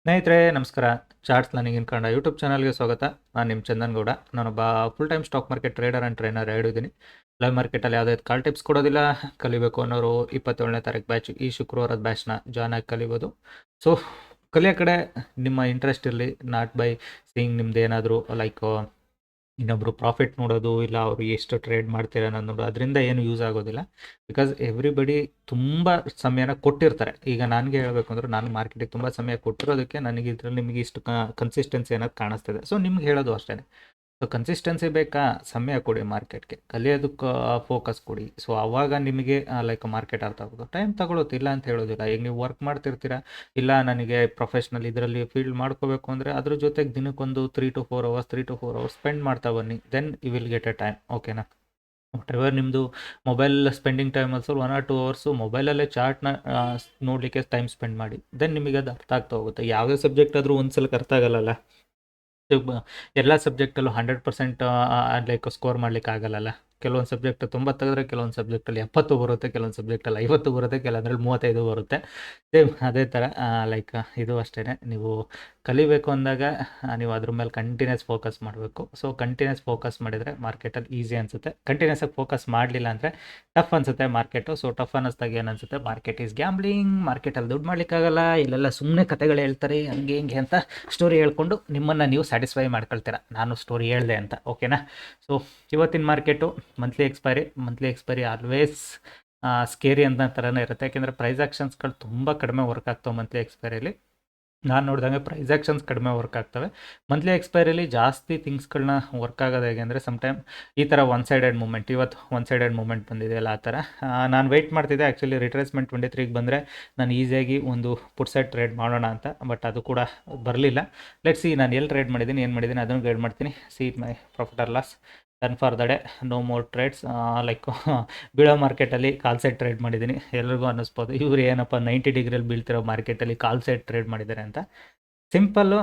ಸ್ನೇಹಿತರೆ ನಮಸ್ಕಾರ. Charts learning in Kannada YouTube ಚಾನಲ್ಗೆ ಸ್ವಾಗತ. ನಾನು ನಿಮ್ಮ ಚಂದನ್ ಗೌಡ. ನಾನೊಬ್ಬ full time stock market trader and trainer ಹೇಳಿದ್ದೀನಿ. ಲೈವ್ ಮಾರ್ಕೆಟಲ್ಲಿ ಯಾವುದೇ ಕಾಲ್ ಟಿಪ್ಸ್ ಕೊಡೋದಿಲ್ಲ. ಕಲಿಬೇಕು ಅನ್ನೋರು 27ನೇ ತಾರೀಕು ಬ್ಯಾಚ್, ಈ ಶುಕ್ರವಾರದ ಬ್ಯಾಚ್ನ ಜಾಯ್ನ್ ಆಗಿ ಕಲಿಬೋದು. ಸೊ ಕಲಿಯೋ ಕಡೆ ನಿಮ್ಮ ಇಂಟ್ರೆಸ್ಟ್ ಇರಲಿ, ನಾಟ್ ಬೈ ಸೀಯಿಂಗ್ ನಿಮ್ದು ಏನಾದರೂ ಲೈಕ್ ಇನ್ನೊಬ್ರು ಪ್ರಾಫಿಟ್ ನೋಡೋದು, ಇಲ್ಲ ಅವರು ಎಷ್ಟು ಟ್ರೇಡ್ ಮಾಡ್ತೀರ ಅನ್ನೋದು, ಅದರಿಂದ ಏನು ಯೂಸ್ ಆಗೋದಿಲ್ಲ. ಬಿಕಾಸ್ ಎವ್ರಿಬಡಿ ತುಂಬ ಸಮಯನ ಕೊಟ್ಟಿರ್ತಾರೆ. ಈಗ ನನಗೆ ಹೇಳಬೇಕು ಅಂದ್ರೆ ನಾನು ಮಾರ್ಕೆಟಿಗೆ ತುಂಬ ಸಮಯ ಕೊಟ್ಟಿರೋದಕ್ಕೆ ನನಗೆ ಇದರಲ್ಲಿ ನಿಮಗೆ ಇಷ್ಟು ಕನ್ಸಿಸ್ಟೆನ್ಸಿ ಅನ್ನೋದು ಕಾಣಿಸ್ತಿದೆ. ಸೊ ನಿಮ್ಗೆ ಹೇಳೋದು ಅಷ್ಟೇ. ಸೊ ಕನ್ಸಿಸ್ಟೆನ್ಸಿ ಬೇಕಾ? ಸಮಯ ಕೊಡಿ ಮಾರ್ಕೆಟ್ಗೆ, ಕಲಿಯೋದಕ್ಕೆ ಫೋಕಸ್ ಕೊಡಿ. ಸೊ ಆವಾಗ ನಿಮಗೆ ಲೈಕ್ ಮಾರ್ಕೆಟ್ ಅರ್ಥ ಆಗೋದು. ಟೈಮ್ ತಗೊಳುತ್ತೆ, ಇಲ್ಲ ಅಂತ ಹೇಳೋದಿಲ್ಲ. ಈಗ ನೀವು ವರ್ಕ್ ಮಾಡ್ತಿರ್ತೀರಾ, ಇಲ್ಲ ನನಗೆ ಪ್ರೊಫೆಷ್ನಲ್ ಇದರಲ್ಲಿ ಫೀಲ್ಡ್ ಮಾಡ್ಕೋಬೇಕು ಅಂದರೆ ಅದ್ರ ಜೊತೆಗೆ ದಿನಕ್ಕೊಂದು 3 to 4 ಅವರ್ಸ್ ಸ್ಪೆಂಡ್ ಮಾಡ್ತಾ ಬನ್ನಿ. Then you will get a time. ಓಕೆನಾ? ವಾಟ್ ಎವರ್ ನಿಮ್ಮದು mobile spending time also 1 or 2 hours ಮೊಬೈಲಲ್ಲೇ ಚಾರ್ಟ್ನ ನೋಡಲಿಕ್ಕೆ ಟೈಮ್ ಸ್ಪೆಂಡ್ ಮಾಡಿ. ದೆನ್ ನಿಮಗೆ ಅದು ಅರ್ಥ ಆಗ್ತಾ ಹೋಗುತ್ತೆ. ಯಾವುದೇ ಸಬ್ಜೆಕ್ಟ್ ಆದರೂ ಒಂದು ಸಲಕ್ಕೆ ಅರ್ಥ ಆಗಲ್ಲಲ್ಲ. ಎಲ್ಲ ಸಬ್ಜೆಕ್ಟಲ್ಲೂ 100% ಲೈಕ್ ಸ್ಕೋರ್ ಮಾಡ್ಲಿಕ್ಕೆ ಆಗಲ್ಲಲ್ಲ. ಕೆಲವೊಂದು ಸಬ್ಜೆಕ್ಟ್ 90 ತೆಗೆದ್ರೆ ಕೆಲವೊಂದು ಸಬ್ಜೆಕ್ಟಲ್ಲಿ 70 ಬರುತ್ತೆ, ಕೆಲವೊಂದು ಸಬ್ಜೆಕ್ಟಲ್ಲಿ 50 ಬರುತ್ತೆ, ಕೆಲವೊಂದ್ರಲ್ಲಿ 35 ಬರುತ್ತೆ. ಸೇಮ್ ಅದೇ ಥರ ಲೈಕ್ ಇದು ಅಷ್ಟೇ. ನೀವು ಕಲಿಬೇಕು ಅಂದಾಗ ನೀವು ಅದ್ರ ಮೇಲೆ ಕಂಟಿನ್ಯೂಸ್ ಫೋಕಸ್ ಮಾಡಬೇಕು. ಸೊ ಕಂಟಿನ್ಯೂಸ್ ಫೋಕಸ್ ಮಾಡಿದರೆ ಮಾರ್ಕೆಟಲ್ಲಿ ಈಸಿ ಅನಿಸುತ್ತೆ. ಕಂಟಿನ್ಯೂಸ್ ಆಗಿ ಫೋಕಸ್ ಮಾಡಲಿಲ್ಲ ಅಂದರೆ ಟಫ್ ಅನಿಸುತ್ತೆ ಮಾರ್ಕೆಟು. ಸೊ ಟಫ್ ಅನ್ನಿಸ್ದಾಗ ಏನು ಅನಿಸುತ್ತೆ, ಮಾರ್ಕೆಟ್ ಈಸ್ ಗ್ಯಾಂಬ್ಲಿಂಗ್, ಮಾರ್ಕೆಟಲ್ಲಿ ದುಡ್ಡು ಮಾಡ್ಲಿಕ್ಕಾಗಲ್ಲ, ಇಲ್ಲೆಲ್ಲ ಸುಮ್ಮನೆ ಕತೆಗಳು ಹೇಳ್ತಾರೆ, ಹಂಗೆ ಹಿಂಗೆ ಅಂತ ಸ್ಟೋರಿ ಹೇಳ್ಕೊಂಡು ನಿಮ್ಮನ್ನು ನೀವು ಸ್ಯಾಟಿಸ್ಫೈ ಮಾಡ್ಕೊಳ್ತೀರ, ನಾನು ಸ್ಟೋರಿ ಹೇಳಿದೆ ಅಂತ. ಓಕೆನಾ? ಸೊ ಇವತ್ತಿನ market monthly expiry always scary ಅಂತ ಥರನೇ ಇರುತ್ತೆ. ಯಾಕೆಂದರೆ ಪ್ರೈಸ್ ಆಕ್ಷನ್ಸ್ಗಳು ತುಂಬ ಕಡಿಮೆ ವರ್ಕ್ ಆಗ್ತವೆ ಮಂತ್ಲಿ ಎಕ್ಸ್ಪೈರಿಯಲ್ಲಿ. ನಾನು ನೋಡಿದಂಗೆ ಪ್ರೈಸ್ ಆಕ್ಷನ್ಸ್ ಕಡಿಮೆ ವರ್ಕ್ ಆಗ್ತವೆ. ಮಂತ್ಲಿ ಎಕ್ಸ್ಪೈರಿಯಲ್ಲಿ ಜಾಸ್ತಿ ಥಿಂಗ್ಸ್ಗಳನ್ನ ವರ್ಕ್ ಆಗೋದು ಹೇಗೆ ಅಂದರೆ, ಸಮ್ಟೈಮ್ ಈ ಥರ ಒನ್ ಸೈಡೆಡ್ ಮೂಮೆಂಟ್, ಇವತ್ತು ಒನ್ ಸೈಡೆಡ್ ಮೂಮೆಂಟ್ ಬಂದಿದೆಯಲ್ಲ ಆ ಥರ. ನಾನು ವೆಯ್ಟ್ ಮಾಡ್ತಿದ್ದೆ ಆ್ಯಕ್ಚುಲಿ ರಿಟ್ರೇಸ್ಮೆಂಟ್ 23ಗೆ ಬಂದರೆ ನಾನು ಈಸಿಯಾಗಿ ಒಂದು ಪುಟ್ ಸೈಡ್ ಟ್ರೇಡ್ ಮಾಡೋಣ ಅಂತ. ಬಟ್ ಅದು ಕೂಡ ಬರಲಿಲ್ಲ. ಲೆಟ್ಸ್ ಸಿ ನಾನು ಎಲ್ಲಿ ಟ್ರೇಡ್ ಮಾಡಿದ್ದೀನಿ, ಏನು ಮಾಡಿದ್ದೀನಿ ಅದನ್ನು ಗೈಡ್ ಮಾಡ್ತೀನಿ. See my profit or loss, done for the day, no more trades. Like ಬೀಳೋ ಮಾರ್ಕೆಟಲ್ಲಿ ಕಾಲ್ ಸೈಡ್ ಟ್ರೇಡ್ ಮಾಡಿದ್ದೀನಿ. ಎಲ್ರಿಗೂ ಅನ್ನಿಸ್ಬೋದು, ಇವ್ರು ಏನಪ್ಪ 90 ಡಿಗ್ರಿಯಲ್ಲಿ ಬೀಳ್ತಿರೋ ಮಾರ್ಕೆಟಲ್ಲಿ ಕಾಲ್ ಸೈಡ್ ಟ್ರೇಡ್ ಮಾಡಿದ್ದಾರೆ ಅಂತ. Simple,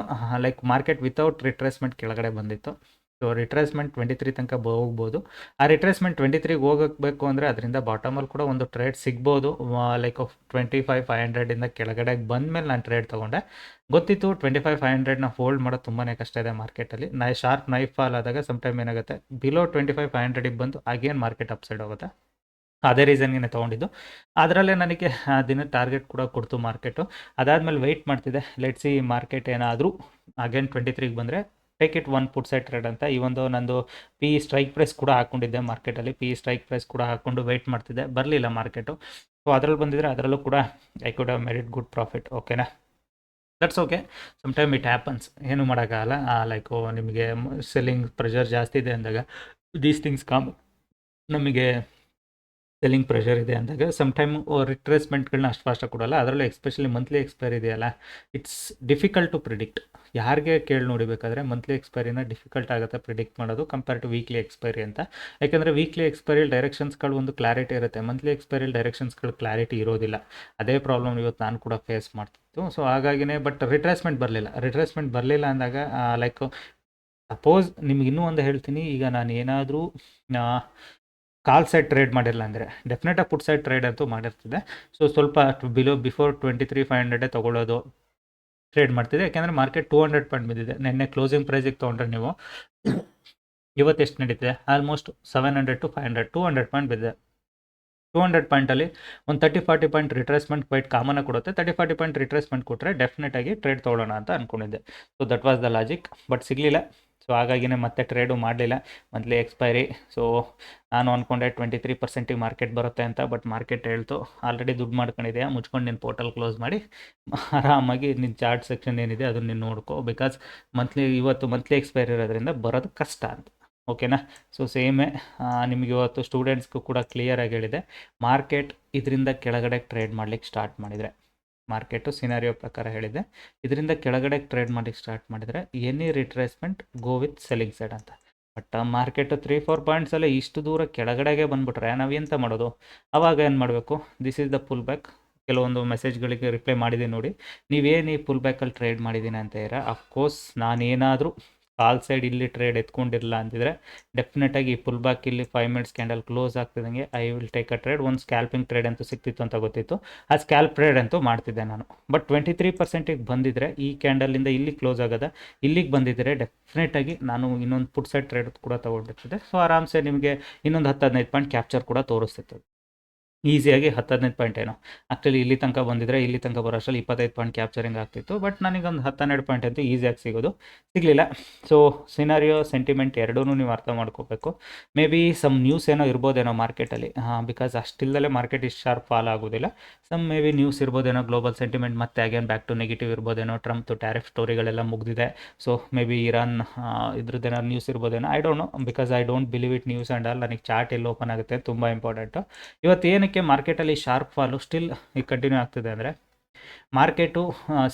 like market without retracement ಕೆಳಗಡೆ ಬಂದಿತ್ತು. ಸೊ ರಿಟ್ರೇಸ್ಮೆಂಟ್ 23 ತನಕ ಹೋಗ್ಬೋದು. ಆ ರಿಟ್ರೇಸ್ಮೆಂಟ್ 23ಗೆ ಹೋಗಬೇಕು ಅಂದರೆ ಅದರಿಂದ ಬಾಟಮಲ್ಲಿ ಕೂಡ ಒಂದು ಟ್ರೇಡ್ ಸಿಗ್ಬೋದು. ಲೈಕ್ 25,500ಇಂದ ಕೆಳಗಡೆ ಬಂದಮೇಲೆ ನಾನು ಟ್ರೇಡ್ ತೊಗೊಂಡೆ. ಗೊತ್ತಿತ್ತು 25,500ನ ಹೋಲ್ಡ್ ಮಾಡೋದು ತುಂಬಾ ಕಷ್ಟ ಇದೆ ಮಾರ್ಕೆಟಲ್ಲಿ. ಶಾರ್ಪ್ ನೈಫ್ ಫಾಲ್ ಆದಾಗ ಸಮ್ಟೈಮ್ ಏನಾಗುತ್ತೆ, ಬಿಲೋ 25,500ಗೆ ಬಂದು ಆಗೇನು ಮಾರ್ಕೆಟ್ ಅಪ್ಸೈಡ್ ಹೋಗುತ್ತೆ. ಅದೇ ರೀಸನ್ಗೆ ತೊಗೊಂಡಿದ್ದು. ಅದರಲ್ಲೇ ನನಗೆ ದಿನ ಟಾರ್ಗೆಟ್ ಕೂಡ ಕೊಡ್ತು ಮಾರ್ಕೆಟು. ಅದಾದಮೇಲೆ ವೆಯ್ಟ್ ಮಾಡ್ತಿದ್ದೆ, ಲೆಟ್ಸಿ ಮಾರ್ಕೆಟ್ ಏನಾದರೂ ಅಗೇನ್ 23ಗೆ ಬಂದರೆ take it one put side trade ಅಂತ. ಈ ಒಂದು ನಂದು ಪಿ ಸ್ಟ್ರೈಕ್ ಪ್ರೈಸ್ ಕೂಡ ಹಾಕ್ಕೊಂಡಿದ್ದೆ ಮಾರ್ಕೆಟಲ್ಲಿ. ಸ್ಟ್ರೈಕ್ ಪ್ರೈಸ್ ಕೂಡ ಹಾಕ್ಕೊಂಡು ವೆಯ್ಟ್ ಮಾಡ್ತಿದ್ದೆ, ಬರಲಿಲ್ಲ ಮಾರ್ಕೆಟು. ಸೊ ಅದರಲ್ಲಿ ಬಂದಿದ್ದರೆ ಅದರಲ್ಲೂ ಕೂಡ I could have made it good profit. ಓಕೆನಾ? That's okay, sometime it happens, ಏನು ಮಾಡೋಕ್ಕಾಗಲ್ಲ. ಲೈಕು ನಿಮಗೆ ಸೆಲ್ಲಿಂಗ್ ಪ್ರೆಷರ್ ಜಾಸ್ತಿ ಇದೆ ಅಂದಾಗ ದೀಸ್ ಥಿಂಗ್ಸ್ ಕಮ್. ನಮಗೆ ಸೆಲ್ಲಿಂಗ್ ಪ್ರೆಷರ್ ಇದೆ ಅಂದಾಗ ಸಮ್ಟೈಮ್ ರಿಟ್ರೇಸ್ಮೆಂಟ್ಗಳನ್ನ ಅಷ್ಟು ಫಾಸ್ಟಾಗಿ ಕೊಡೋಲ್ಲ. ಅದರಲ್ಲೂ ಎಸ್ಪೆಷಲಿ ಮಂತ್ಲಿ ಎಕ್ಸ್ಪೈರಿ ಇದೆಯಲ್ಲ, ಇಟ್ಸ್ ಡಿಫಿಕಲ್ಟ್ ಟು ಪ್ರಿಡಿಕ್ಟ್. ಯಾರಿಗೆ ಕೇಳಿ ನೋಡಿಬೇಕಾದ್ರೆ ಮಂತ್ಲಿ ಎಕ್ಸ್ಪೈರಿನ ಡಿಫಿಕಲ್ಟ್ ಆಗುತ್ತೆ ಪ್ರಿಡಿಕ್ಟ್ ಮಾಡೋದು ಕಂಪೇರ್ ಟು ವೀಕ್ಲಿ ಎಕ್ಸ್ಪೈರಿ ಅಂತ. ಯಾಕೆಂದರೆ ವೀಕ್ಲಿ ಎಕ್ಸ್ಪೈರಿಯಲ್ಲಿ ಡೈರೆಕ್ಷನ್ಸ್ಗಳು ಒಂದು ಕ್ಲಾರಿಟಿ ಇರುತ್ತೆ, ಮಂತ್ಲಿ ಎಕ್ಸ್ಪೈರಿಯಲ್ಲಿ ಡೈರೆಕ್ಷನ್ಸ್ಗಳು ಕ್ಲಾರಿಟಿ ಇರೋದಿಲ್ಲ. ಅದೇ ಪ್ರಾಬ್ಲಮ್ ಇವತ್ತು ನಾನು ಕೂಡ ಫೇಸ್ ಮಾಡ್ತಿತ್ತು. ಸೊ ಹಾಗಾಗಿನೇ, ಬಟ್ ರಿಟ್ರೇಸ್ಮೆಂಟ್ ಬರಲಿಲ್ಲ ಅಂದಾಗ ಲೈಕ್ ಸಪೋಸ್ ನಿಮ್ಗೆ ಇನ್ನೂ ಒಂದು ಹೇಳ್ತೀನಿ. ಈಗ ನಾನು ಏನಾದರೂ ಕಾಲ್ ಸೈಡ್ ಟ್ರೇಡ್ ಮಾಡಿಲ್ಲ ಅಂದರೆ ಡೆಫಿನೆಟಾಗಿ ಪುಟ್ ಸೈಡ್ ಟ್ರೇಡ್ ಅಂತೂ ಮಾಡಿರ್ತಿದೆ. ಸೊ ಸ್ವಲ್ಪ ಬಿಫೋರ್ 23,500 ತೊಗೊಳ್ಳೋದು ಟ್ರೇಡ್ ಮಾಡ್ತಿದ್ದೆ. ಯಾಕೆಂದರೆ ಮಾರ್ಕೆಟ್ 200 ಪಾಯಿಂಟ್ ಬಿದ್ದಿದೆ. ನಿನ್ನೆ ಕ್ಲೋಸಿಂಗ್ ಪ್ರೈಸಿಗೆ ತೊಗೊಂಡ್ರೆ ನೀವು ಇವತ್ತು ಎಷ್ಟು ನಡೀತಿದೆ, ಆಲ್ಮೋಸ್ಟ್ 700 to 500, 200 ಪಾಯಿಂಟ್ ಬಿದ್ದಿದೆ. 200 ಪಾಯಿಂಟಲ್ಲಿ ಒಂದು 30-40 ಪಾಯಿಂಟ್ ರಿಟ್ರೇಸ್ಮೆಂಟ್ ಕ್ವೈಟ್ ಕಾಮನಾಗಿ ಕೊಡುತ್ತೆ. 30-40 ಪಾಯಿಂಟ್ ರಿಟ್ರೇಸ್ಮೆಂಟ್ ಕೊಟ್ಟರೆ ಡೆಫಿನೆಟಾಗಿ ಟ್ರೇಡ್ ತೊಗೊಳ್ಳೋಣ ಅಂತ ಅಂದ್ಕೊಂಡಿದ್ದೆ. So that was the logic, but ಸಿಗಲಿಲ್ಲ. ಸೊ ಹಾಗಾಗಿನೇ ಮತ್ತೆ ಟ್ರೇಡು ಮಾಡಲಿಲ್ಲ ಮಂತ್ಲಿ ಎಕ್ಸ್ಪೈರಿ. ಸೊ ನಾನು ಅಂದ್ಕೊಂಡೆ 23% ಮಾರ್ಕೆಟ್ ಬರುತ್ತೆ ಅಂತ, ಬಟ್ ಮಾರ್ಕೆಟ್ ಹೇಳ್ತು ಆಲ್ರೆಡಿ ದುಡ್ಡು ಮಾಡ್ಕೊಂಡಿದೆಯಾ, ಮುಚ್ಕೊಂಡು ನಿನ್ನ ಪೋರ್ಟಲ್ ಕ್ಲೋಸ್ ಮಾಡಿ ಆರಾಮಾಗಿ ನಿನ್ನ ಚಾರ್ಟ್ ಸೆಕ್ಷನ್ ಏನಿದೆ ಅದನ್ನು ನೀನು ನೋಡ್ಕೋ. ಬಿಕಾಸ್ ಇವತ್ತು ಮಂತ್ಲಿ ಎಕ್ಸ್ಪೈರಿ ಇರೋದ್ರಿಂದ ಬರೋದು ಕಷ್ಟ ಅಂತ. ಓಕೆನಾ? ಸೊ ಸೇಮೇ ನಿಮಗೆ ಇವತ್ತು ಸ್ಟೂಡೆಂಟ್ಸ್ಗೂ ಕೂಡ ಕ್ಲಿಯರಾಗಿ ಹೇಳಿದೆ, ಮಾರ್ಕೆಟ್ ಇದರಿಂದ ಕೆಳಗಡೆ ಟ್ರೇಡ್ ಮಾಡ್ಲಿಕ್ಕೆ ಸ್ಟಾರ್ಟ್ ಮಾಡಿದರೆ, ಮಾರ್ಕೆಟು ಸಿನಾರಿಯೋ ಪ್ರಕಾರ ಹೇಳಿದೆ, ಇದರಿಂದ ಕೆಳಗಡೆ ಟ್ರೇಡ್ ಮಾಡ್ಲಿಕ್ಕೆ ಸ್ಟಾರ್ಟ್ ಮಾಡಿದರೆ any retracement go with selling side ಅಂತ. ಬಟ್ ಮಾರ್ಕೆಟು 3-4 ಪಾಯಿಂಟ್ಸಲ್ಲೇ ಇಷ್ಟು ದೂರ ಕೆಳಗಡೆಗೆ ಬಂದುಬಿಟ್ರೆ ನಾವೆಂತ ಮಾಡೋದು? ಆವಾಗ ಏನು ಮಾಡಬೇಕು? This is the pull back. ಕೆಲವೊಂದು ಮೆಸೇಜ್ಗಳಿಗೆ ರಿಪ್ಲೈ ಮಾಡಿದ್ದೀನಿ ನೋಡಿ. ನೀವೇನು ಈ ಪುಲ್ ಬ್ಯಾಕಲ್ಲಿ ಟ್ರೇಡ್ ಮಾಡಿದ್ದೀನಿ ಅಂತ ಅಫ್ಕೋರ್ಸ್ ನಾನೇನಾದರೂ ಕಾಲ್ ಸೈಡ್ ಇಲ್ಲಿ ಟ್ರೇಡ್ ಎತ್ಕೊಂಡಿರಲ್ಲ ಅಂತಿದ್ರೆ ಡೆಫಿನೆಟಾಗಿ ಈ ಪುಲ್ ಬ್ಯಾಕ್ ಇಲ್ಲಿ 5 ಮಿನಿಟ್ಸ್ ಕ್ಯಾಂಡಲ್ ಕ್ಲೋಸ್ ಆಗ್ತಿದ್ದಂಗೆ I will take a trade. ಒಂದು ಸ್ಕ್ಯಾಲ್ಪಿಂಗ್ ಟ್ರೇಡ್ ಅಂತೂ ಸಿಕ್ತಿತ್ತು ಅಂತ ಗೊತ್ತಿತ್ತು, ಆ ಸ್ಕ್ಯಾಲ್ಪ್ ಟ್ರೇಡ್ ಅಂತೂ ಮಾಡ್ತಿದ್ದೆ ನಾನು. ಬಟ್ 23%ಗೆ ಬಂದಿದ್ರೆ ಈ ಕ್ಯಾಂಡಲಿಂದ ಇಲ್ಲಿ ಕ್ಲೋಸ್ ಆಗೋದ ಇಲ್ಲಿಗೆ ಬಂದಿದ್ದರೆ ಡೆಫಿನೆಟಾಗಿ ನಾನು ಇನ್ನೊಂದು ಪುಟ್ ಸೈಡ್ ಟ್ರೇಡ್ ಕೂಡ ತೊಗೊಂಡಿರ್ತಿದ್ದೆ. ಸೊ ಆರಾಮ್ಸೆ ನಿಮಗೆ ಇನ್ನೊಂದು 10-15 ಪಾಯಿಂಟ್ ಕ್ಯಾಪ್ಚರ್ ಕೂಡ ತೋರಿಸ್ತಿತ್ತು ಈಸಿಯಾಗಿ. 10-15 ಪಾಯಿಂಟ್ ಏನೋ ಆ್ಯಕ್ಚುಲಿ ಇಲ್ಲಿ ತನಕ ಬಂದಿದ್ರೆ ಇಲ್ಲಿ ತನಕ ಬರೋ ಅಷ್ಟರಲ್ಲಿ 25 ಪಾಯಿಂಟ್ ಕ್ಯಾಪ್ಚರಿಂಗ್ ಆಗ್ತಿತ್ತು. ಬಟ್ ನನಗೊಂದು 10-12 ಪಾಯಿಂಟ್ ಅಂತೂ ಈಸಿಯಾಗಿ ಸಿಗಲಿಲ್ಲ. ಸೊ ಸಿನಾರಿಯೋ ಸೆಂಟಿಮೆಂಟ್ ಎರಡೂ ನೀವು ಅರ್ಥ ಮಾಡ್ಕೋಬೇಕು. ಮೇ ಬಿ ಸಮ್ ನ್ಯೂಸ್ ಏನೋ ಇರ್ಬೋದೇನೋ ಮಾರ್ಕೆಟಲ್ಲಿ, ಬಿಕಾಸ್ ಅಷ್ಟಿಲ್ಲದೆ ಮಾರ್ಕೆಟ್ ಇಷ್ಟು ಶಾರ್ಪ್ ಫಾಲ್ ಆಗೋದಿಲ್ಲ. ಸಮ್ ಮೇ ಬಿ ನ್ಯೂಸ್ ಇರ್ಬೋದೇನೋ, ಗ್ಲೋಬಲ್ ಸೆಂಟಿಮೆಂಟ್ ಮತ್ತೆ ಅಗೇನ್ ಬ್ಯಾಕ್ ಟು ನೆಗೆಟಿವ್ ಇರ್ಬೋದೇನೋ. ಟ್ರಂಪ್ದು ಟ್ಯಾರಿಫ್ ಸ್ಟೋರಿಗಳೆಲ್ಲ ಮುಗಿದಿದೆ. ಸೊ ಮೇ ಬಿ ಇರಾನ್ ಇದ್ರದ್ದೇನಾದ್ರು ನ್ಯೂಸ್ ಇರ್ಬೋದೇನೋ, I don't know, because I don't believe it news and all. ನನಗೆ ಚಾರ್ಟ್ ಎಲ್ಲಿ ಓಪನ್ ಆಗುತ್ತೆ ತುಂಬ ಇಂಪಾರ್ಟೆಂಟು. ಇವತ್ತು ಏನಕ್ಕೆ ಮಾರ್ಕೆಟಲ್ಲಿ ಶಾರ್ಪ್ ಫಾಲು ಸ್ಟಿಲ್ ಕಂಟಿನ್ಯೂ ಆಗ್ತಿದೆ ಅಂದರೆ, ಮಾರ್ಕೆಟು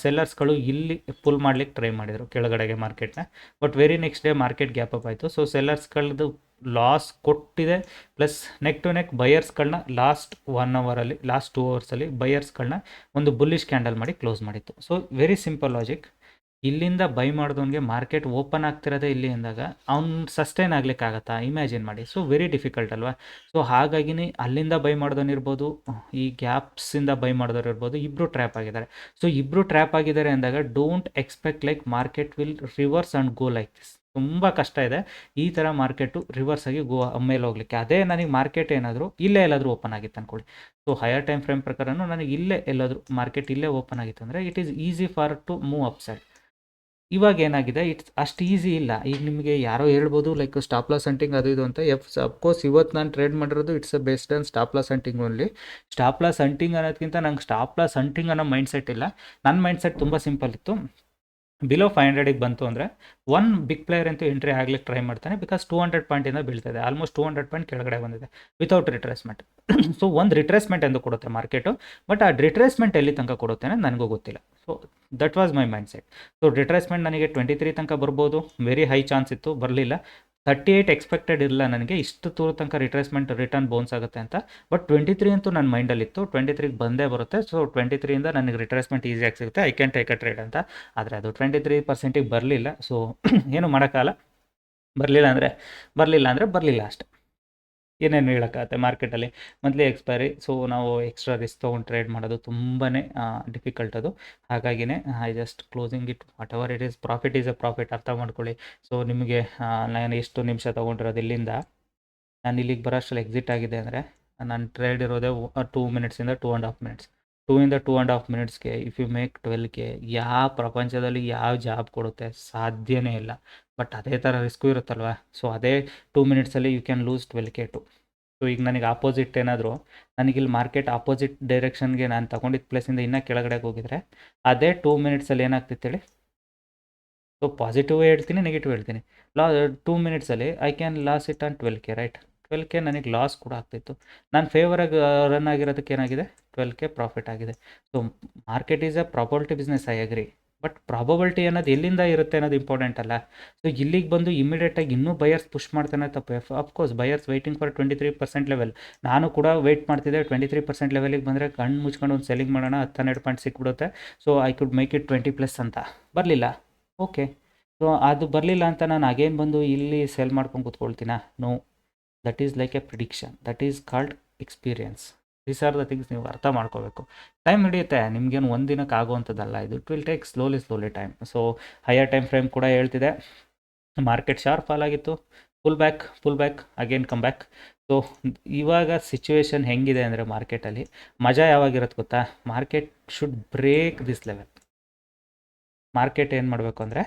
ಸೆಲ್ಲರ್ಸ್ಗಳು ಇಲ್ಲಿ ಪುಲ್ ಮಾಡ್ಲಿಕ್ಕೆ ಟ್ರೈ ಮಾಡಿದರು ಕೆಳಗಡೆಗೆ ಮಾರ್ಕೆಟ್ನ. But very next day market gap up ಆಯಿತು. ಸೊ ಸೆಲ್ಲರ್ಸ್ಗಳದ್ದು ಲಾಸ್ ಕೊಟ್ಟಿದೆ, ಪ್ಲಸ್ ನೆಕ್ ಟು ನೆಕ್ ಬಯರ್ಸ್ಗಳನ್ನ ಲಾಸ್ಟ್ 1 ಅವರಲ್ಲಿ, ಲಾಸ್ಟ್ 2 ಅವರ್ಸಲ್ಲಿ ಬಯರ್ಸ್ಗಳನ್ನ ಒಂದು ಬುಲ್ಲಿಶ್ ಕ್ಯಾಂಡಲ್ ಮಾಡಿ ಕ್ಲೋಸ್ ಮಾಡಿತ್ತು. So very simple logic. ಇಲ್ಲಿಂದ ಬೈ ಮಾಡಿದವನಿಗೆ ಮಾರ್ಕೆಟ್ ಓಪನ್ ಆಗ್ತಿರೋದೇ ಇಲ್ಲಿ ಅಂದಾಗ ಅವ್ನು ಸಸ್ಟೈನ್ ಆಗ್ಲಿಕ್ಕಾಗತ್ತಾ? ಇಮ್ಯಾಜಿನ್ ಮಾಡಿ. ಸೊ ವೆರಿ ಡಿಫಿಕಲ್ಟ್ ಅಲ್ವಾ? ಸೊ ಹಾಗಾಗಿನೇ ಅಲ್ಲಿಂದ ಬೈ ಮಾಡಿದವನು ಇರ್ಬೋದು, ಈ ಗ್ಯಾಪ್ಸಿಂದ ಬೈ ಮಾಡಿದವ್ರು ಇರ್ಬೋದು, ಇಬ್ಬರು ಟ್ರ್ಯಾಪ್ ಆಗಿದ್ದಾರೆ. ಸೊ ಇಬ್ಬರು ಟ್ರ್ಯಾಪ್ ಆಗಿದ್ದಾರೆ ಅಂದಾಗ don't expect like market will reverse and go like this. ತುಂಬ ಕಷ್ಟ ಇದೆ ಈ ಥರ ಮಾರ್ಕೆಟು ರಿವರ್ಸ್ ಆಗಿ ಮೇಲೆ ಹೋಗ್ಲಿಕ್ಕೆ. ಅದೇ ನನಗೆ ಮಾರ್ಕೆಟ್ ಏನಾದರೂ ಇಲ್ಲೇ ಎಲ್ಲಾದರೂ ಓಪನ್ ಆಗಿತ್ತು ಅಂದ್ಕೊಳ್ಳಿ. ಸೊ ಹೈಯರ್ ಟೈಮ್ ಫ್ರೇಮ್ ಪ್ರಕಾರನೂ ನನಗೆ ಇಲ್ಲೇ ಎಲ್ಲಾದರೂ ಮಾರ್ಕೆಟ್ ಇಲ್ಲೇ ಓಪನ್ ಆಗಿತ್ತು ಅಂದರೆ it is easy for to move upside. ಇವಾಗ ಏನಾಗಿದೆ, ಇಟ್ಸ್ ಅಷ್ಟು ಈಸಿ ಇಲ್ಲ. ಈಗ ನಿಮಗೆ ಯಾರೋ ಹೇಳ್ಬೋದು ಲೈಕ್ ಸ್ಟಾಪ್ ಲಾಸ್ ಹಂಟಿಂಗ್ ಅದು ಇದು ಅಂತ. ಅಫ್ಕೋರ್ಸ್ ಇವತ್ತು ನಾನು ಟ್ರೇಡ್ ಮಾಡಿರೋದು it's a based on stop loss hunting only. Stop loss hunting ಅನ್ನೋದಕ್ಕಿಂತ ನಂಗೆ ಸ್ಟಾಪ್ ಲಾಸ್ ಹಂಟಿಂಗ್ ಅನ್ನೋ ಮೈಂಡ್ಸೆಟ್ ಇಲ್ಲ. ನನ್ನ ಮೈಂಡ್ಸೆಟ್ ತುಂಬ ಸಿಂಪಲ್ ಇತ್ತು. ಬಿಲೋ 500ಗೆ ಬಂತು ಅಂದರೆ ಒನ್ ಬಿಗ್ ಪ್ಲೇಯರ್ ಅಂತೂ ಎಂಟ್ರಿ ಆಗ್ಲಿಕ್ಕೆ ಟ್ರೈ ಮಾಡ್ತಾನೆ, ಬಿಕಾಸ್ 200 ಪಾಯಿಂಟಿಂದ ಬೀಳ್ತಿದೆ. ಆಲ್ಮೋಸ್ಟ್ 200 ಪಾಯಿಂಟ್ ಕೆಳಗಡೆ ಬಂದಿದೆ ವಿತೌಟ್ ರಿಟ್ರೇಸ್ಮೆಂಟ್. ಸೊ ಒಂದು ರಿಟ್ರೇಸ್ಮೆಂಟ್ ಎಂದು ಕೊಡುತ್ತೆ ಮಾರ್ಕೆಟು, ಬಟ್ ಆ ರಿಟ್ರೇಸ್ಮೆಂಟ್ ಎಲ್ಲಿ ತನಕ ಕೊಡುತ್ತೆ ಅನ್ನೋದು ನನಗೂ ಗೊತ್ತಿಲ್ಲ. So that was my mind set. So retracement ನನಗೆ 23 ತನಕ ಬರ್ಬೋದು, ವೆರಿ ಹೈ ಚಾನ್ಸ್ ಇತ್ತು, ಬರಲಿಲ್ಲ. 38 ಎಕ್ಸ್ಪೆಕ್ಟೆಡ್ ಇಲ್ಲ ನನಗೆ, ಇಷ್ಟು ದೂರ ತನಕ ರಿಟ್ರೇಸ್ಮೆಂಟ್ ರಿಟರ್ನ್ ಬೌನ್ಸ್ ಆಗುತ್ತೆ ಅಂತ. ಬಟ್ 23 ಅಂತೂ ನನ್ನ ಮೈಂಡಲ್ಲಿತ್ತು, 23ಗೆ ಬಂದೇ ಬರುತ್ತೆ. ಸೊ 23ಇಂದ ನನಗೆ ರಿಟ್ರೇಸ್ಮೆಂಟ್ ಈಸಿಯಾಗಿ ಸಿಗುತ್ತೆ, I can take a trade ಅಂತ. ಆದರೆ ಅದು 23%ಗೆ ಬರಲಿಲ್ಲ. ಸೊ ಏನು ಮಾಡೋಕ್ಕಾಗಲ್ಲ. ಬರಲಿಲ್ಲ ಅಂದರೆ ಬರಲಿಲ್ಲ ಅಷ್ಟೆ, ಏನೇನು ಹೇಳೋಕ್ಕಾಗತ್ತೆ ಮಾರ್ಕೆಟಲ್ಲಿ. Monthly expiry. ಸೊ ನಾವು ಎಕ್ಸ್ಟ್ರಾ ರಿಸ್ಕ್ ತೊಗೊಂಡು ಟ್ರೇಡ್ ಮಾಡೋದು ತುಂಬಾ ಡಿಫಿಕಲ್ಟ್ ಅದು. ಹಾಗಾಗಿನೇ I just closing it, what ever it is, profit is A profit, ಅರ್ಥ ಮಾಡ್ಕೊಳ್ಳಿ. ಸೊ ನಿಮಗೆ ನಾನು ಎಷ್ಟು ನಿಮಿಷ ತೊಗೊಂಡಿರೋದು ಇಲ್ಲಿಂದ ನಾನು ಇಲ್ಲಿಗೆ ಬರೋಷ್ಟರಲ್ಲಿ ಎಕ್ಸಿಟ್ ಆಗಿದೆ ಅಂದರೆ ನಾನು ಟ್ರೇಡ್ ಇರೋದೇ 2 ಮಿನಿಟ್ಸಿಂದ 2.5 ಮಿನಿಟ್ಸ್. 2.5 ಮಿನಿಟ್ಸ್ಗೆ ಇಫ್ ಯು ಮೇಕ್ 12K, ಯಾವ ಪ್ರಪಂಚದಲ್ಲಿ ಯಾವ ಜಾಬ್ ಕೊಡುತ್ತೆ? ಸಾಧ್ಯನೇ ಇಲ್ಲ. ಬಟ್ ಅದೇ ಥರ ರಿಸ್ಕು ಇರುತ್ತಲ್ವ. ಸೊ ಅದೇ 2 ಮಿನಿಟ್ಸಲ್ಲಿ you can lose 12K too. So ಈಗ ನನಗೆ ಆಪೋಸಿಟ್ ಏನಾದರೂ, ನನಗಿಲ್ಲಿ ಮಾರ್ಕೆಟ್ ಆಪೋಸಿಟ್ ಡೈರೆಕ್ಷನ್ಗೆ ನಾನು ತಗೊಂಡಿದ್ದ ಪ್ಲೇಸಿಂದ ಇನ್ನೂ ಕೆಳಗಡೆಗೆ ಹೋಗಿದ್ರೆ ಅದೇ 2 ಮಿನಿಟ್ಸಲ್ಲಿ ಏನಾಗ್ತಿತ್ತು ಹೇಳಿ? ಸೊ ಪಾಸಿಟಿವ್ ಹೇಳ್ತೀನಿ, ನೆಗೆಟಿವ್ ಹೇಳ್ತೀನಿ. 2 ಮಿನಿಟ್ಸಲ್ಲಿ I can loss it on 12K, right? 12K ನನಗೆ ಲಾಸ್ ಕೂಡ ಆಗ್ತಿತ್ತು. ನಾನು ಫೇವರಾಗಿ ರನ್ ಆಗಿರೋದಕ್ಕೆ ಏನಾಗಿದೆ, 12K ಪ್ರಾಫಿಟ್ ಆಗಿದೆ. So market is A probability business, I agree. But probability ಅನ್ನೋದು ಎಲ್ಲಿಂದ ಇರುತ್ತೆ ಅನ್ನೋದು ಇಂಪಾರ್ಟೆಂಟ್ ಅಲ್ಲ. ಸೊ ಇಲ್ಲಿಗೆ ಬಂದು ಇಮಿಡಿಯೇಟಾಗಿ ಇನ್ನೂ ಬಯರ್ಸ್ ಪುಷ್ ಮಾಡ್ತಾನೆ ತಪ್ಪು. Of course buyers waiting for 23% level. ನಾನು ಕೂಡ ವೆಯ್ಟ್ ಮಾಡ್ತಿದ್ದೆ. 23% ಲೆವೆಲಿಗೆ ಬಂದರೆ ಕಣ್ಣು ಮುಚ್ಕೊಂಡು ಒಂದು ಸೆಲ್ಲಿಂಗ್ ಮಾಡೋಣ, 10-12 ಪಾಯಿಂಟ್ ಸಿಕ್ಬಿಡುತ್ತೆ. So I could make it 20+ ಅಂತ. ಬರಲಿಲ್ಲ, ಓಕೆ. ಸೊ ಅದು ಬರಲಿಲ್ಲ ಅಂತ ನಾನು ಅಗೇನ್ ಬಂದು ಇಲ್ಲಿ ಸೆಲ್ ಮಾಡ್ಕೊಂಡು ಕೂತ್ಕೊಳ್ತೀನಾ? No. That is like a prediction, that is called experience. These are the things ನೀವು ಅರ್ಥ ಮಾಡ್ಕೋಬೇಕು. ಟೈಮ್ ಹಿಡಿಯುತ್ತೆ, ನಿಮಗೇನು ಒಂದು ದಿನಕ್ಕೆ ಆಗುವಂಥದ್ದಲ್ಲ ಇದು. It will take slowly time. So higher time frame ಕೂಡ ಹೇಳ್ತಿದೆ. ಮಾರ್ಕೆಟ್ ಶಾರ್ಪ್ ಫಾಲ್ ಆಗಿತ್ತು, full back again come back. ಸೊ ಇವಾಗ ಸಿಚುವೇಶನ್ ಹೆಂಗಿದೆ ಅಂದರೆ ಮಾರ್ಕೆಟಲ್ಲಿ ಮಜಾ ಯಾವಾಗಿರುತ್ತೆ ಗೊತ್ತಾ? Market should break this level. Market ಏನು ಮಾಡಬೇಕು ಅಂದರೆ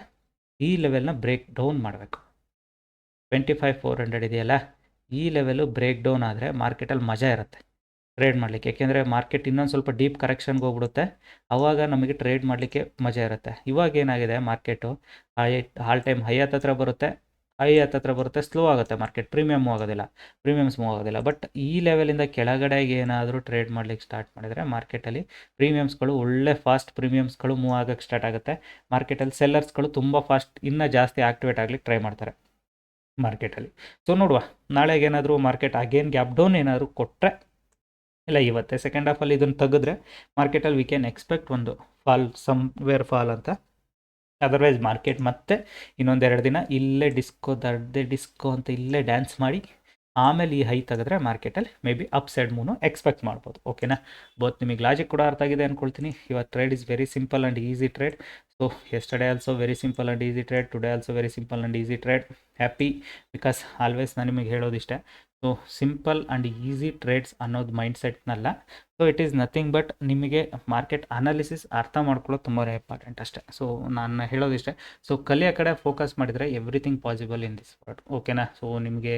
ಈ ಲೆವೆಲ್ನ ಬ್ರೇಕ್ ಡೌನ್ ಮಾಡಬೇಕು. 25,400 ಇದೆಯಲ್ಲ, ಈ ಲೆವೆಲು ಬ್ರೇಕ್ ಡೌನ್ ಆದರೆ ಮಾರ್ಕೆಟಲ್ಲಿ ಮಜಾ ಇರುತ್ತೆ ಟ್ರೇಡ್ ಮಾಡಲಿಕ್ಕೆ. ಯಾಕೆಂದರೆ ಮಾರ್ಕೆಟ್ ಇನ್ನೊಂದು ಸ್ವಲ್ಪ ಡೀಪ್ ಕರೆಕ್ಷನ್ಗೆ ಹೋಗ್ಬಿಡುತ್ತೆ, ಆವಾಗ ನಮಗೆ ಟ್ರೇಡ್ ಮಾಡಲಿಕ್ಕೆ ಮಜಾ ಇರುತ್ತೆ. ಇವಾಗ ಏನಾಗಿದೆ, ಮಾರ್ಕೆಟು ಆಲ್ ಟೈಮ್ ಹೈ ಹತ್ತತ್ರ ಬರುತ್ತೆ, ಸ್ಲೋ ಆಗುತ್ತೆ ಮಾರ್ಕೆಟ್, ಪ್ರೀಮಿಯಮ್ ಮೂವ್ ಆಗೋದಿಲ್ಲ. ಬಟ್ ಈ ಲೆವೆಲಿಂದ ಕೆಳಗಡೆಗೆ ಏನಾದರೂ ಟ್ರೇಡ್ ಮಾಡಲಿಕ್ಕೆ ಸ್ಟಾರ್ಟ್ ಮಾಡಿದರೆ ಮಾರ್ಕೆಟಲ್ಲಿ ಪ್ರೀಮಿಯಮ್ಸ್ಗಳು ಒಳ್ಳೆ ಫಾಸ್ಟ್ ಪ್ರೀಮಿಯಮ್ಸ್ಗಳು ಮೂವ್ ಆಗೋಕ್ಕೆ ಸ್ಟಾರ್ಟ್ ಆಗುತ್ತೆ. ಮಾರ್ಕೆಟಲ್ಲಿ ಸೆಲ್ಲರ್ಸ್ಗಳು ತುಂಬ ಫಾಸ್ಟ್ ಇನ್ನೂ ಜಾಸ್ತಿ ಆ್ಯಕ್ಟಿವೇಟ್ ಆಗಲಿಕ್ಕೆ ಟ್ರೈ ಮಾಡ್ತಾರೆ ಮಾರ್ಕೆಟಲ್ಲಿ. ಸೊ ನೋಡುವ, ನಾಳೆಗೆ ಏನಾದರೂ ಮಾರ್ಕೆಟ್ ಅಗೇನ್ ಗ್ಯಾಪ್ ಡೌನ್ ಏನಾದರೂ ಕೊಟ್ಟರೆ, ಇಲ್ಲ ಇವತ್ತೇ ಸೆಕೆಂಡ್ ಹಾಫಲ್ಲಿ ಇದನ್ನು ತೆಗೆದ್ರೆ ಮಾರ್ಕೆಟಲ್ಲಿ ವಿ ಕ್ಯಾನ್ ಎಕ್ಸ್ಪೆಕ್ಟ್ ಒಂದು ಫಾಲ್, ಸಮ್ವೇರ್ ಫಾಲ್ ಅಂತ ಅದರ್ವೈಸ್ ಮಾರ್ಕೆಟ್ ಮತ್ತೆ ಇನ್ನೊಂದೆರಡು ದಿನ ಇಲ್ಲೇ ಡಿಸ್ಕೋ ಅಂತ ಇಲ್ಲೇ ಡ್ಯಾನ್ಸ್ ಮಾಡಿ ಆಮೇಲೆ ಈ ಹೈ ತೆಗೆದ್ರೆ ಮಾರ್ಕೆಟಲ್ಲಿ ಮೇ ಬಿ ಅಪ್ ಸೈಡ್ ಮೂನು ಎಕ್ಸ್ಪೆಕ್ಟ್ ಮಾಡ್ಬೋದು. ಓಕೆನಾ, ಬೋತ್ ನಿಮಗೆ ಲಾಜಿಕ್ ಕೂಡ ಅರ್ಥ ಆಗಿದೆ ಅಂದ್ಕೊಳ್ತೀನಿ. Your trade is very simple and easy trade. So yesterday also very simple and easy trade, today also very simple and easy trade. Happy because always ನಾನು ನಿಮಗೆ ಹೇಳೋದಿಷ್ಟೇ, so simple and easy trades ಅನ್ನೋದು ಮೈಂಡ್ಸೆಟ್ನಲ್ಲ. So it is nothing but ನಿಮಗೆ market analysis ಅರ್ಥ ಮಾಡ್ಕೊಳ್ಳೋದು ತುಂಬಾ important ಅಷ್ಟೇ. ಸೊ ನಾನು ಹೇಳೋದಿಷ್ಟೇ, ಸೊ ಕಲಿಯೋ ಕಡೆ ಫೋಕಸ್ ಮಾಡಿದರೆ everything possible in this world. ಓಕೆನಾ, ಸೊ ನಿಮಗೆ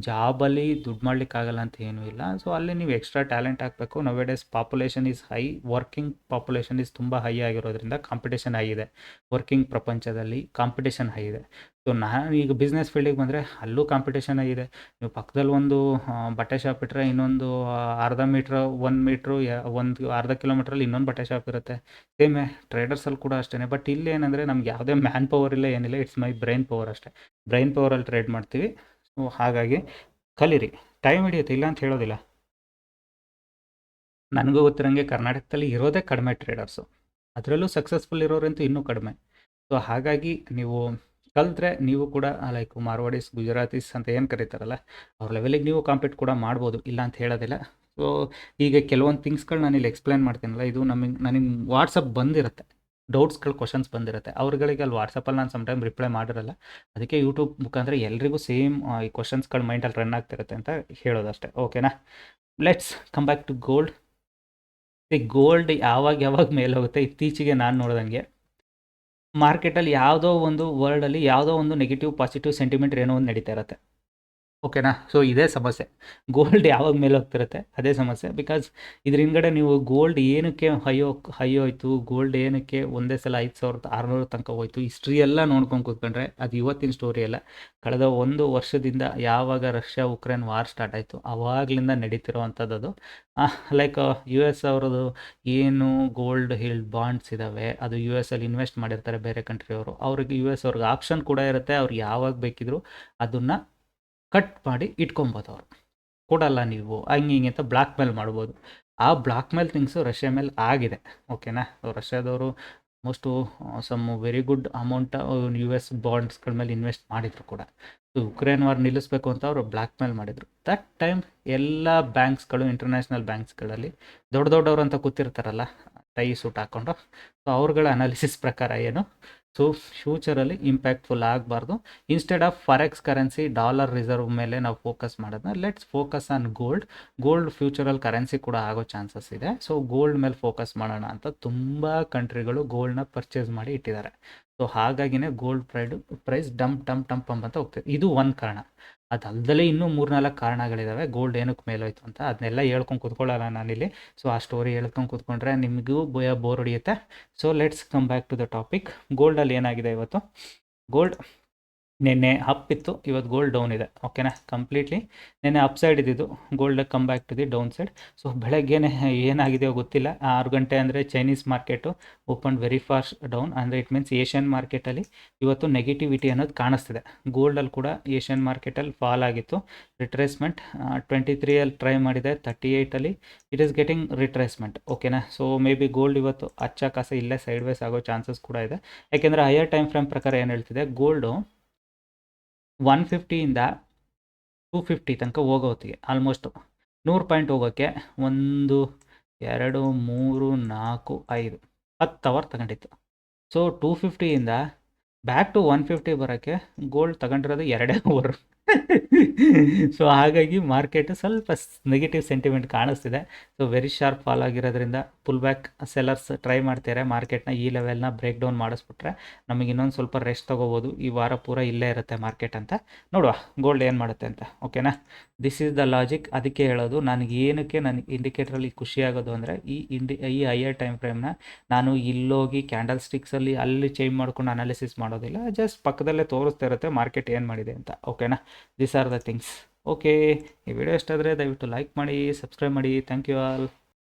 ಜಾಬಲ್ಲಿ ದುಡ್ಡು ಮಾಡಲಿಕ್ಕಾಗಲ್ಲ ಅಂತ ಏನೂ ಇಲ್ಲ. ಸೊ ಅಲ್ಲಿ ನೀವು ಎಕ್ಸ್ಟ್ರಾ ಟ್ಯಾಲೆಂಟ್ ಹಾಕಬೇಕು. Nowadays population is high, working population is ತುಂಬ ಹೈ ಆಗಿರೋದ್ರಿಂದ ಕಾಂಪಿಟೇಷನ್ ಹೈ ಇದೆ. ವರ್ಕಿಂಗ್ ಪ್ರಪಂಚದಲ್ಲಿ ಕಾಂಪಿಟೇಷನ್ ಹೈ ಇದೆ. ಸೊ ನಾನು ಈಗ ಬಿಸ್ನೆಸ್ ಫೀಲ್ಡಿಗೆ ಬಂದರೆ ಅಲ್ಲೂ ಕಾಂಪಿಟೇಷನ್ ಇದೆ. ನೀವು ಪಕ್ಕದಲ್ಲಿ ಒಂದು ಬಟ್ಟೆ ಶಾಪ್ ಇಟ್ಟರೆ ಇನ್ನೊಂದು ಅರ್ಧ ಮೀಟ್ರ್ 1 ಮೀಟ್ರು ಒಂದು ಅರ್ಧ ಕಿಲೋಮೀಟ್ರಲ್ಲಿ ಇನ್ನೊಂದು ಬಟ್ಟೆ ಶಾಪ್ ಇರುತ್ತೆ. ಸೇಮೇ ಟ್ರೇಡರ್ಸಲ್ಲಿ ಕೂಡ ಅಷ್ಟೇ. ಬಟ್ ಇಲ್ಲಿ ಏನಂದರೆ ನಮ್ಗೆ ಯಾವುದೇ ಮ್ಯಾನ್ ಪವರ್ ಇಲ್ಲ, ಏನಿಲ್ಲ, ಇಟ್ಸ್ ಮೈ ಬ್ರೈನ್ ಪವರ್ ಅಷ್ಟೇ. ಬ್ರೈನ್ ಪವರಲ್ಲಿ ಟ್ರೇಡ್ ಮಾಡ್ತೀವಿ. ಸೊ ಹಾಗಾಗಿ ಕಲೀರಿ, ಟೈಮ್ ಹಿಡಿಯುತ್ತೆ, ಇಲ್ಲ ಅಂತ ಹೇಳೋದಿಲ್ಲ. ನನಗೂ ಗೊತ್ತಿರೋಂಗೆ ಕರ್ನಾಟಕದಲ್ಲಿ ಇರೋದೇ ಕಡಿಮೆ ಟ್ರೇಡರ್ಸು, ಅದರಲ್ಲೂ ಸಕ್ಸಸ್ಫುಲ್ ಇರೋರಂತೂ ಇನ್ನೂ ಕಡಿಮೆ. ಸೊ ಹಾಗಾಗಿ ನೀವು ಕಲಿತ್ರೆ ನೀವು ಕೂಡ ಲೈಕ್ ಮಾರ್ವಾಡೀಸ್, ಗುಜರಾತೀಸ್ ಅಂತ ಏನು ಕರೀತಾರಲ್ಲ, ಅವ್ರ ಲೆವೆಲಿಗೆ ನೀವು ಕಾಂಪೀಟ್ ಕೂಡ ಮಾಡ್ಬೋದು, ಇಲ್ಲ ಅಂತ ಹೇಳೋದಿಲ್ಲ. ಸೊ ಈಗ ಕೆಲವೊಂದು ಥಿಂಗ್ಸ್ಗಳು ನಾನು ಇಲ್ಲಿ ಎಕ್ಸ್ಪ್ಲೇನ್ ಮಾಡ್ತೀನಲ್ಲ, ಇದು ನನಗೆ ವಾಟ್ಸಪ್ ಬಂದಿರುತ್ತೆ, ಡೌಟ್ಸ್ಗಳು, ಕ್ವಶನ್ಸ್ ಬಂದಿರುತ್ತೆ. ಅವ್ರುಗಳಿಗೆ ಅಲ್ಲಿ ವಾಟ್ಸಪ್ಪಲ್ಲಿ ನಾನು ಸಮ್ಟೈಮ್ ರಿಪ್ಲೈ ಮಾಡಿರಲ್ಲ. ಅದಕ್ಕೆ ಯೂಟ್ಯೂಬ್ ಮುಖಾಂತರ ಎಲ್ರಿಗೂ ಸೇಮ್ ಈ ಕ್ವಶನ್ಸ್ಗಳು ಮೈಂಡಲ್ಲಿ ರನ್ ಆಗ್ತಿರುತ್ತೆ ಅಂತ ಹೇಳೋದಷ್ಟೇ. ಓಕೆನಾ, let's come back to gold. Gold ಯಾವಾಗ ಮೇಲೆ ಹೋಗುತ್ತೆ, ಇತ್ತೀಚೆಗೆ ನಾನು ನೋಡ್ದಂಗೆ ಮಾರ್ಕೆಟಲ್ಲಿ ಯಾವುದೋ ಒಂದು ವರ್ಲ್ಡಲ್ಲಿ ಯಾವುದೋ ಒಂದು ನೆಗೆಟಿವ್ ಪಾಸಿಟಿವ್ ಸೆಂಟಿಮೆಂಟ್ ಏನೋ ಒಂದು ನಡೀತಾ ಇರುತ್ತೆ. ಓಕೆನಾ, ಸೊ ಇದೇ ಸಮಸ್ಯೆ. ಗೋಲ್ಡ್ ಯಾವಾಗ ಮೇಲೆ ಹೋಗ್ತಿರುತ್ತೆ ಅದೇ ಸಮಸ್ಯೆ. ಬಿಕಾಸ್ ಇದ್ರ ಹಿಂದ್ಗಡೆ ನೀವು ಗೋಲ್ಡ್ ಏನಕ್ಕೆ ಹೈ ಹೋಯ್ತು, ಗೋಲ್ಡ್ ಏನಕ್ಕೆ ಒಂದೇ ಸಲ 5,600 ತನಕ ಹೋಯ್ತು, ಹಿಸ್ಟ್ರಿ ಎಲ್ಲ ನೋಡ್ಕೊಂಡು ಕೂತ್ಕೊಂಡ್ರೆ ಅದು ಇವತ್ತಿನ ಸ್ಟೋರಿ ಅಲ್ಲ. ಕಳೆದ 1 ವರ್ಷದಿಂದ ಯಾವಾಗ ರಷ್ಯಾ ಉಕ್ರೇನ್ ವಾರ್ ಸ್ಟಾರ್ಟ್ ಆಯಿತು ಆವಾಗಲಿಂದ ನಡೀತಿರೋ ಅಂಥದ್ದು. ಲೈಕ್ ಯು ಎಸ್ ಅವ್ರದ್ದು ಏನು ಗೋಲ್ಡ್ ಬಾಂಡ್ಸ್ ಇದ್ದಾವೆ, ಅದು ಯು ಎಸ್ ಅಲ್ಲಿ ಇನ್ವೆಸ್ಟ್ ಮಾಡಿರ್ತಾರೆ ಬೇರೆ ಕಂಟ್ರಿಯವರು. ಅವ್ರಿಗೆ ಯು ಎಸ್ ಅವ್ರಿಗೆ ಆಪ್ಷನ್ ಕೂಡ ಇರುತ್ತೆ, ಅವ್ರಿಗೆ ಯಾವಾಗ ಬೇಕಿದ್ರು ಅದನ್ನು ಕಟ್ ಮಾಡಿ ಇಟ್ಕೊಬೋದು. ಅವರು ಕೊಡಲ್ಲ ನೀವು ಹಿಂಗೆ ಅಂತ ಬ್ಲ್ಯಾಕ್ ಮೇಲ್ ಮಾಡ್ಬೋದು. ಆ ಬ್ಲ್ಯಾಕ್ ಮೇಲ್ ಥಿಂಗ್ಸು ರಷ್ಯಾ ಮೇಲೆ ಆಗಿದೆ. ಓಕೆನಾ, ರಷ್ಯಾದವರು almost some very good amount U S ಬಾಂಡ್ಸ್ಗಳ ಮೇಲೆ ಇನ್ವೆಸ್ಟ್ ಮಾಡಿದರು ಕೂಡ. ಸೊ ಉಕ್ರೇನ್ ವಾರ್ ನಿಲ್ಲಿಸಬೇಕು ಅಂತ ಅವರು ಬ್ಲ್ಯಾಕ್ ಮೇಲ್ ಮಾಡಿದರು. ದಟ್ ಟೈಮ್ ಎಲ್ಲ ಬ್ಯಾಂಕ್ಸ್ಗಳು, ಇಂಟರ್ನ್ಯಾಷನಲ್ ಬ್ಯಾಂಕ್ಸ್ಗಳಲ್ಲಿ ದೊಡ್ಡವ್ರು ಅಂತ ಕೂತಿರ್ತಾರಲ್ಲ ಟೈ ಸೂಟ್ ಹಾಕ್ಕೊಂಡು, ಸೊ ಅವ್ರುಗಳ ಅನಾಲಿಸಿಸ್ ಪ್ರಕಾರ ಏನು, ಸೊ ಫ್ಯೂಚರಲ್ಲಿ ಇಂಪ್ಯಾಕ್ಟ್ಫುಲ್ ಆಗಬಾರ್ದು. Instead of forex currency, dollar reserve ಮೇಲೆ ನಾವು ಫೋಕಸ್ ಮಾಡೋದನ್ನ ಲೆಟ್ಸ್ ಫೋಕಸ್ ಆನ್ ಗೋಲ್ಡ್ ಫ್ಯೂಚರಲ್ಲಿ ಕರೆನ್ಸಿ ಕೂಡ ಆಗೋ ಚಾನ್ಸಸ್ ಇದೆ. ಸೊ ಗೋಲ್ಡ್ ಮೇಲೆ ಫೋಕಸ್ ಮಾಡೋಣ ಅಂತ ತುಂಬ ಕಂಟ್ರಿಗಳು ಗೋಲ್ಡ್ನ ಪರ್ಚೇಸ್ ಮಾಡಿ ಇಟ್ಟಿದ್ದಾರೆ. ಸೊ ಹಾಗಾಗಿನೇ ಗೋಲ್ಡ್ ಪ್ರೈಸ್ ಡಂಪ್ ಅಂತ ಹೋಗ್ತದೆ. ಇದು ಒಂದು ಕಾರಣ. ಅದಲ್ಲದೆ ಇನ್ನೂ 3-4 ಕಾರಣಗಳಿದ್ದಾವೆ ಗೋಲ್ಡ್ ಏನಕ್ಕೆ ಮೇಲೋಯ್ತು ಅಂತ. ಅದನ್ನೆಲ್ಲ ಹೇಳ್ಕೊಂಡು ಕೂತ್ಕೊಳ್ಳಲ್ಲ ನಾನಿಲ್ಲಿ. ಸೊ ಆ ಸ್ಟೋರಿ ಹೇಳ್ಕೊಂಡು ಕೂತ್ಕೊಂಡ್ರೆ ನಿಮಗೂ ಬೋರ್ ಹೊಡಿಯುತ್ತೆ. So let's come back to the topic. ಗೋಲ್ಡಲ್ಲಿ ಏನಾಗಿದೆ ಇವತ್ತು, ಗೋಲ್ಡ್ ನಿನ್ನೆ ಅಪ್ ಇತ್ತು, ಇವತ್ತು ಗೋಲ್ಡ್ ಡೌನ್ ಇದೆ. ಓಕೆನಾ, ಕಂಪ್ಲೀಟ್ಲಿ ನಿನ್ನೆ ಅಪ್ ಸೈಡ್ ಇದ್ದಿದ್ದು, gold come back to the down side. So ಬೆಳಗ್ಗೆನೇ ಏನಾಗಿದೆಯೋ ಗೊತ್ತಿಲ್ಲ, 6 ಗಂಟೆ ಅಂದರೆ Chinese market open very fast down. ಅಂದರೆ ಇಟ್ ಮೀನ್ಸ್ ಏಷ್ಯನ್ ಮಾರ್ಕೆಟಲ್ಲಿ ಇವತ್ತು ನೆಗೆಟಿವಿಟಿ ಅನ್ನೋದು ಕಾಣಿಸ್ತಿದೆ. ಗೋಲ್ಡಲ್ಲಿ ಕೂಡ ಏಷ್ಯನ್ ಮಾರ್ಕೆಟಲ್ಲಿ ಫಾಲ್ ಆಗಿತ್ತು, ರಿಟ್ರೇಸ್ಮೆಂಟ್ 23ಅಲ್ಲಿ ಟ್ರೈ ಮಾಡಿದೆ, 38ಅಲ್ಲಿ ಇಟ್ ಈಸ್ ಗೆಟಿಂಗ್ ರಿಟ್ರೇಸ್ಮೆಂಟ್. ಓಕೆನಾ, ಸೊ ಮೇ ಬಿ ಗೋಲ್ಡ್ ಇವತ್ತು ಅಚ್ಚ ಕಾಸ ಇಲ್ಲೇ ಸೈಡ್ ವೇಸ್ ಆಗೋ ಚಾನ್ಸಸ್ ಕೂಡ ಇದೆ. ಯಾಕೆಂದರೆ ಹೈಯರ್ ಟೈಮ್ ಫ್ರೇಮ್ ಪ್ರಕಾರ ಏನು ಹೇಳ್ತಿದೆ, ಗೋಲ್ಡು 150ಇಂದ 250 ತನಕ ಹೋಗೋತ್ತಿಗೆ ಆಲ್ಮೋಸ್ಟ್ 100 ಪಾಯಿಂಟ್ ಹೋಗೋಕ್ಕೆ 1, 2, 3, 4, 5 10 ಅವರ್ ತಗೊಂಡಿತ್ತು. ಸೊ 250ಇಂದ ಬ್ಯಾಕ್ ಟು 150 ಬರೋಕ್ಕೆ ಗೋಲ್ಡ್ ತಗೊಂಡಿರೋದು 2 ಅವರ್. ಸೊ ಹಾಗಾಗಿ ಮಾರ್ಕೆಟ್ ಸ್ವಲ್ಪ ನೆಗೆಟಿವ್ ಸೆಂಟಿಮೆಂಟ್ ಕಾಣಿಸ್ತಿದೆ. ಸೊ ವೆರಿ ಶಾರ್ಪ್ ಫಾಲ್ ಆಗಿರೋದ್ರಿಂದ ಪುಲ್ ಬ್ಯಾಕ್ ಸೆಲ್ಲರ್ಸ್ ಟ್ರೈ ಮಾಡ್ತಾರೆ ಮಾರ್ಕೆಟ್ನ ಈ ಲೆವೆಲ್ನ ಬ್ರೇಕ್ ಡೌನ್ ಮಾಡಿಸ್ಬಿಟ್ರೆ ನಮಗೆ ಇನ್ನೊಂದು ಸ್ವಲ್ಪ ರೆಸ್ಟ್ ತೊಗೋಬೋದು. ಈ ವಾರ ಪೂರ ಇಲ್ಲೇ ಇರುತ್ತೆ ಮಾರ್ಕೆಟ್ ಅಂತ ನೋಡುವ ಗೋಲ್ಡ್ ಏನು ಮಾಡುತ್ತೆ ಅಂತ. ಓಕೆನಾ, ದಿಸ್ ಈಸ್ ದ ಲಾಜಿಕ್. ಅದಕ್ಕೆ ಹೇಳೋದು ನನಗೆ ಏನಕ್ಕೆ ನನಗೆ ಇಂಡಿಕೇಟ್ರಲ್ಲಿ ಖುಷಿ ಆಗೋದು ಅಂದರೆ ಈ ಹೈಯರ್ ಟೈಮ್ ಫ್ರೇಮ್ನ ನಾನು ಇಲ್ಲೋಗಿ ಕ್ಯಾಂಡಲ್ ಸ್ಟಿಕ್ಸಲ್ಲಿ ಅಲ್ಲಿ ಚೇಂಜ್ ಮಾಡ್ಕೊಂಡು ಅನಾಲಿಸಿಸ್ ಮಾಡೋದಿಲ್ಲ, ಜಸ್ಟ್ ಪಕ್ಕದಲ್ಲೇ ತೋರಿಸ್ತಾ ಇರುತ್ತೆ ಮಾರ್ಕೆಟ್ ಏನು ಮಾಡಿದೆ ಅಂತ. ಓಕೆನಾ, these are the things. Okay, ಈ ವಿಡಿಯೋ ಇಷ್ಟ ಆದರೆ ದಯವಿಟ್ಟು ಲೈಕ್ ಮಾಡಿ, ಸಬ್ಸ್ಕ್ರೈಬ್ ಮಾಡಿ. Thank you all.